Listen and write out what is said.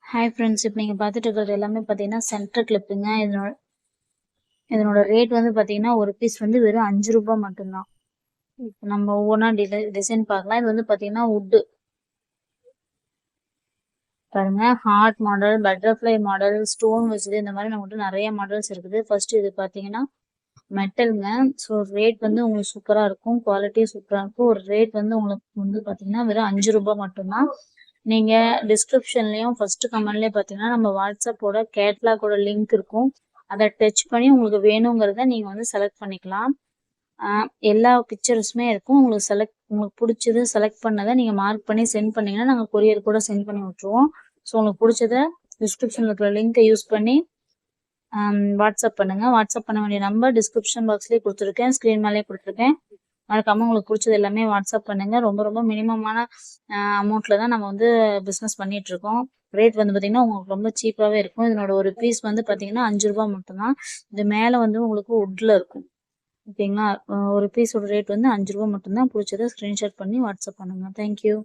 Hi friends, இப்போ நீங்கள் பார்த்துட்டு இருக்கிறது எல்லாமே பார்த்தீங்கன்னா சென்டர் கிளிப்புங்க. இதனோட ரேட் வந்து பார்த்தீங்கன்னா ஒரு பீஸ் வந்து வெறும் 5 ரூபாய் மட்டும்தான். இப்போ நம்ம ஒவ்வொன்றா டிசைன் பார்க்கலாம். இது வந்து பார்த்தீங்கன்னா வுட்டு பாருங்க, heart model, butterfly model, stone வச்சது, இந்த மாதிரி நம்மகிட்ட நிறைய மாடல்ஸ் இருக்குது. ஃபர்ஸ்ட் இது பார்த்தீங்கன்னா மெட்டலுங்க. ஸோ ரேட் வந்து உங்களுக்கு சூப்பராக இருக்கும், குவாலிட்டி சூப்பராக இருக்கும். ஒரு ரேட் வந்து உங்களுக்கு வந்து பார்த்தீங்கன்னா வெறும் 5 ரூபாய் மட்டும்தான். நீங்கள் டிஸ்கிரிப்ஷன்லேயும் ஃபர்ஸ்ட் கமெண்ட்லேயே பார்த்தீங்கன்னா நம்ம வாட்ஸ்அப்போட கேட்லாகோட லிங்க் இருக்கும். அதை டச் பண்ணி உங்களுக்கு வேணுங்கிறத நீங்கள் வந்து செலக்ட் பண்ணிக்கலாம். எல்லா பிக்சர்ஸுமே இருக்கும். உங்களுக்கு பிடிச்சது செலக்ட் பண்ணதை நீங்கள் மார்க் பண்ணி சென்ட் பண்ணீங்கன்னா நாங்கள் கொரியர் கூட சென்ட் பண்ணி விட்ருவோம். ஸோ உங்களுக்கு பிடிச்சத டிஸ்கிரிப்ஷனில் இருக்கிற லிங்கை யூஸ் பண்ணி வாட்ஸ்அப் பண்ணுங்க. வாட்ஸ்அப் பண்ண வேண்டிய நம்பர் டிஸ்கிரிப்ஷன் பாக்ஸ்லேயே கொடுத்துருக்கேன், ஸ்க்ரீன் மேலேயே கொடுத்துருக்கேன். மறக்காம உங்களுக்கு பிடிச்சது எல்லாமே வாட்ஸ்அப் பண்ணுங்க. ரொம்ப ரொம்ப மினிமமான அமௌண்ட்ல தான் நம்ம வந்து பிஸ்னஸ் பண்ணிட்டு இருக்கோம். ரேட் வந்து பார்த்தீங்கன்னா உங்களுக்கு ரொம்ப சீப்பாகவே இருக்கும். இதனோட ஒரு பீஸ் வந்து பார்த்தீங்கன்னா 5 ரூபாய் மட்டும்தான். இது மேலே வந்து உங்களுக்கு வுட்ல இருக்கும். ஓகேங்களா? ஒரு பீஸோட ரேட் வந்து 5 ரூபாய் மட்டும்தான். பிடிச்சதை ஸ்க்ரீன்ஷாட் பண்ணி வாட்ஸ்அப் பண்ணுங்க. தேங்க்யூ.